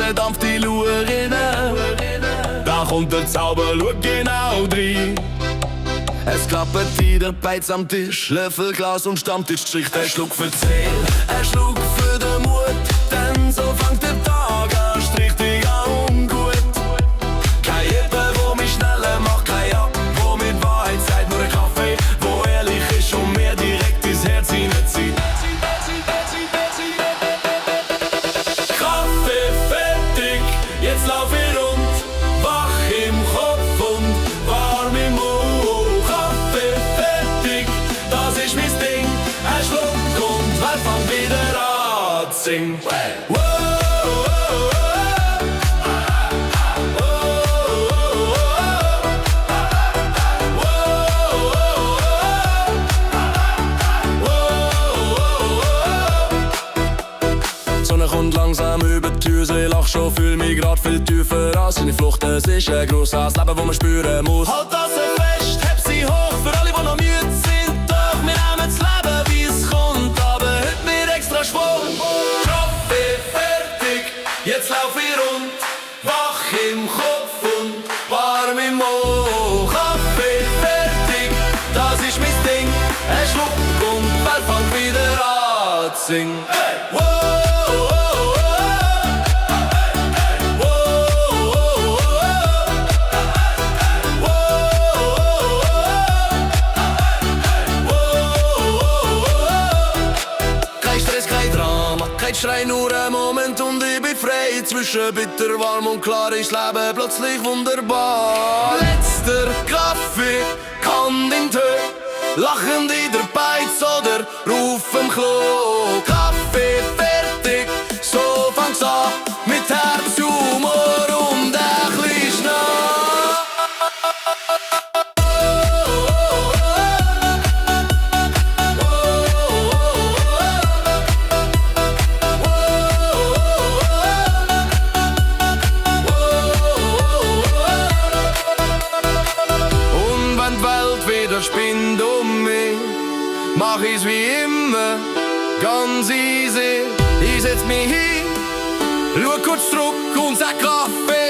Sonne dampft die Lure rein. Da kommt der Zauber, schau genau rein. Es klappert wieder Beiz am Tisch, Löffel, Glas und Stammtisch. Schicht ein Schluck für 10, ein Schluck für den Mut. Denn so fängt der Tag an, richtig an gut. Kein Jeppe, wo mich schneller macht, kein Ab, wo mit Wahrheit sagt, nur ein Kaffee, wo ehrlich ist und mir direkt ins Herz hineinzieht. Kaffee fertig, jetzt lauf ich rund, wach im Kopf und warm im Mund. Kaffee fertig, das ist mein Ding, ein Schluck und wer fängt wieder an zu singen. Sonne kommt langsam über die Tür, sie lacht schon, fühl mich grad viel tiefer an. Seine Flucht, es ist ein grosses Leben, wo man spüren muss. Halt das fest, heb sie hoch, für alle, die noch müde sind. Doch wir nehmen das Leben, wie es kommt, aber heute mit extra Schwung. Kaffee fertig, jetzt lauf ich rund, wach im Kopf und warm im Mund. Kaffee fertig, das ist mein Ding, ein Schluck und wer fängt wieder an zu singen. Hey! Kein Schrei, nur ein Moment und ich bin frei. Zwischen bitter, warm und klar ist Leben plötzlich wunderbar. Letzter Kaffee, Hand in die Höhe, lachend in der Beiz oder Ruf im Klo. Kaffee fertig, so fängt's an, mit Herbsthumor und ein bisschen Schnee. Wieder spinnt mich, mach ich's wie immer, ganz easy. Ich setz mich hin, schau kurz zurück und sag Kaffee.